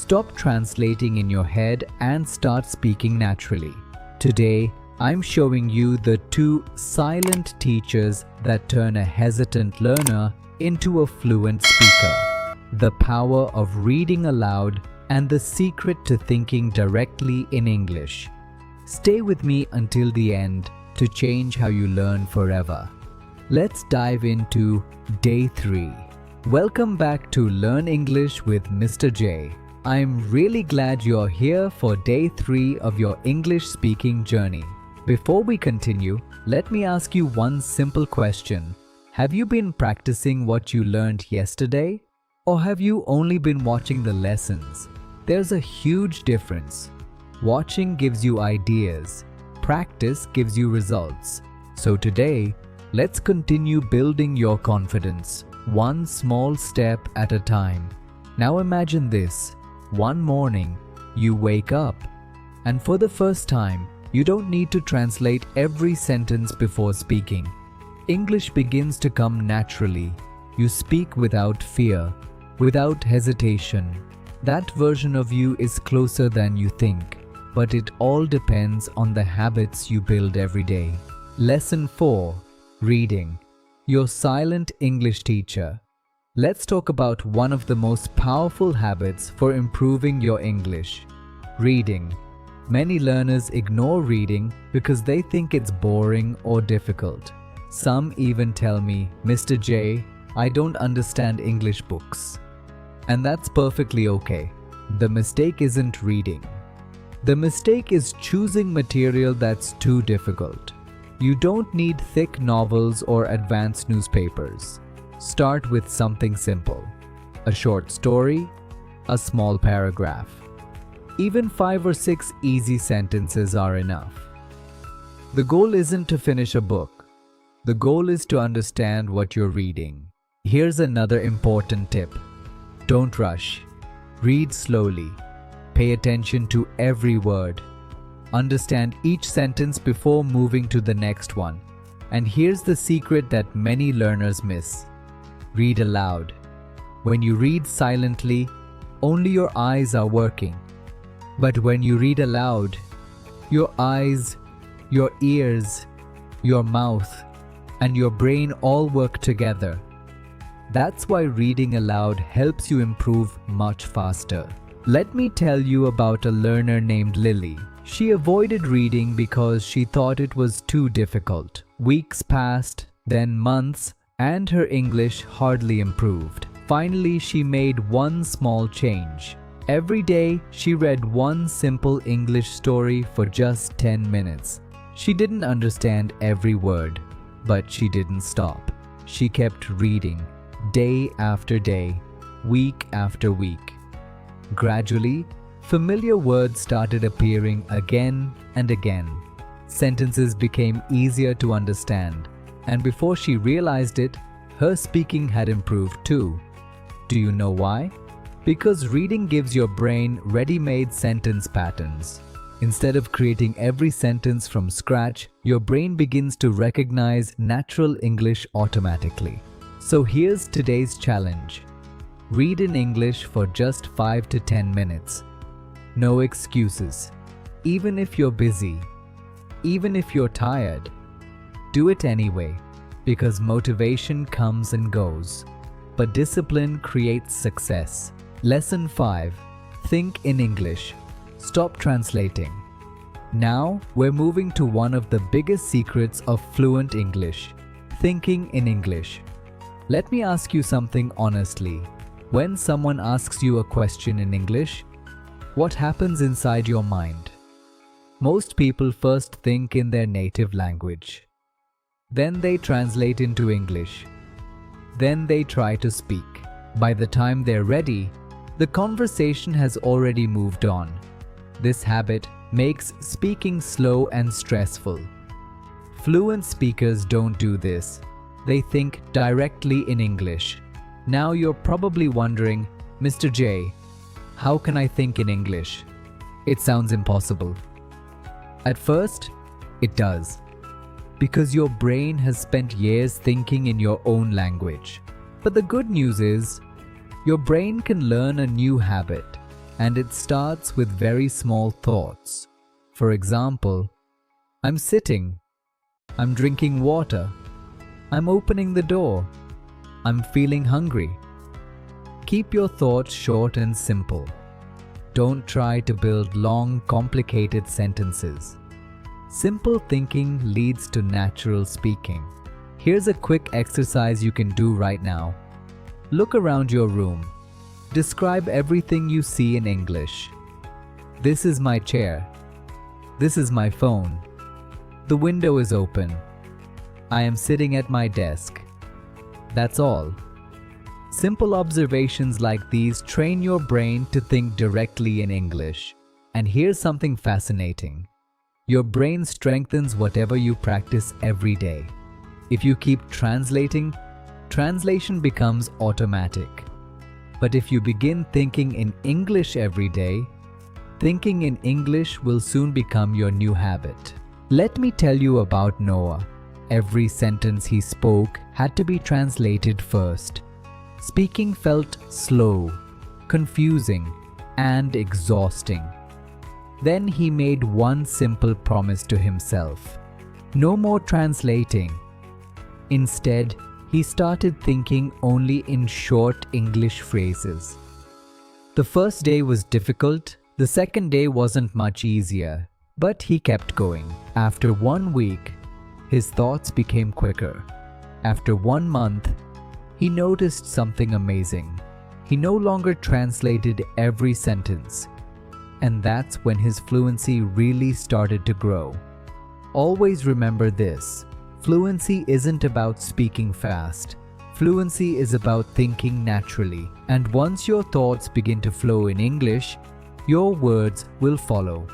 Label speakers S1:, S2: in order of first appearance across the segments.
S1: Stop translating in your head and start speaking naturally. Today, I'm showing you the two silent teachers that turn a hesitant learner into a fluent speaker. The power of reading aloud and the secret to thinking directly in English. Stay with me until the end to change how you learn forever. Let's dive into Day 3. Welcome back to Learn English with Mr. J. I'm really glad you're here for Day 3 of your English speaking journey. Before we continue, let me ask you one simple question. Have you been practicing what you learned yesterday? Or have you only been watching the lessons? There's a huge difference. Watching gives you ideas. Practice gives you results. So today, let's continue building your confidence, one small step at a time. Now imagine this. One morning, you wake up, and for the first time, you don't need to translate every sentence before speaking. English begins to come naturally. You speak without fear, without hesitation. That version of you is closer than you think, but it all depends on the habits you build every day. Lesson 4. Reading. Your silent English teacher. Let's talk about one of the most powerful habits for improving your English. Reading. Many learners ignore reading because they think it's boring or difficult. Some even tell me, Mr. J, I don't understand English books. And that's perfectly okay. The mistake isn't reading. The mistake is choosing material that's too difficult. You don't need thick novels or advanced newspapers. Start with something simple. A short story, a small paragraph. Even 5 or 6 easy sentences are enough. The goal isn't to finish a book. The goal is to understand what you're reading. Here's another important tip. Don't rush. Read slowly. Pay attention to every word. Understand each sentence before moving to the next one. And here's the secret that many learners miss. Read aloud. When you read silently, only your eyes are working. But when you read aloud, your eyes, your ears, your mouth, and your brain all work together. That's why reading aloud helps you improve much faster. Let me tell you about a learner named Lily. She avoided reading because she thought it was too difficult. Weeks passed, then months, and her English hardly improved. Finally, she made one small change. Every day, she read one simple English story for just 10 minutes. She didn't understand every word, but she didn't stop. She kept reading, day after day, week after week. Gradually, familiar words started appearing again and again. Sentences became easier to understand, and before she realized it, her speaking had improved too. Do you know why? Because reading gives your brain ready-made sentence patterns. Instead of creating every sentence from scratch, your brain begins to recognize natural English automatically. So here's today's challenge. Read in English for just 5 to 10 minutes. No excuses. Even if you're busy, even if you're tired, do it anyway, because motivation comes and goes, but discipline creates success. Lesson 5. Think in English. Stop translating. Now, we're moving to one of the biggest secrets of fluent English, thinking in English. Let me ask you something honestly. When someone asks you a question in English, what happens inside your mind? Most people first think in their native language. Then they translate into English. Then they try to speak. By the time they're ready, the conversation has already moved on. This habit makes speaking slow and stressful. Fluent speakers don't do this. They think directly in English. Now you're probably wondering, Mr. J, how can I think in English? It sounds impossible. At first, it does. Because your brain has spent years thinking in your own language. But the good news is, your brain can learn a new habit. And it starts with very small thoughts. For example, I'm sitting, I'm drinking water, I'm opening the door, I'm feeling hungry. Keep your thoughts short and simple. Don't try to build long, complicated sentences. Simple thinking leads to natural speaking. Here's a quick exercise you can do right now. Look around your room. Describe everything you see in English. This is my chair. This is my phone. The window is open. I am sitting at my desk. That's all. Simple observations like these train your brain to think directly in English. And here's something fascinating. Your brain strengthens whatever you practice every day. If you keep translating, translation becomes automatic. But if you begin thinking in English every day, thinking in English will soon become your new habit. Let me tell you about Noah. Every sentence he spoke had to be translated first. Speaking felt slow, confusing, and exhausting. Then he made one simple promise to himself. No more translating. Instead, he started thinking only in short English phrases. The first day was difficult, the second day wasn't much easier, but he kept going. After 1 week, his thoughts became quicker. After 1 month, he noticed something amazing. He no longer translated every sentence. And that's when his fluency really started to grow. Always remember this. Fluency isn't about speaking fast. Fluency is about thinking naturally. And once your thoughts begin to flow in English, your words will follow.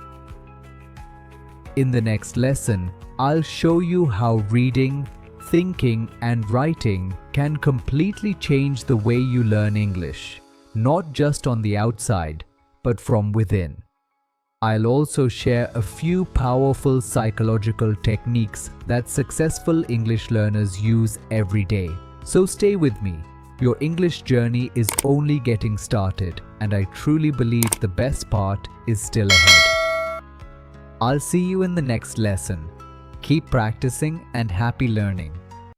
S1: In the next lesson, I'll show you how reading, thinking, and writing can completely change the way you learn English, not just on the outside, but from within. I'll also share a few powerful psychological techniques that successful English learners use every day. So stay with me. Your English journey is only getting started, and I truly believe the best part is still ahead. I'll see you in the next lesson. Keep practicing and happy learning.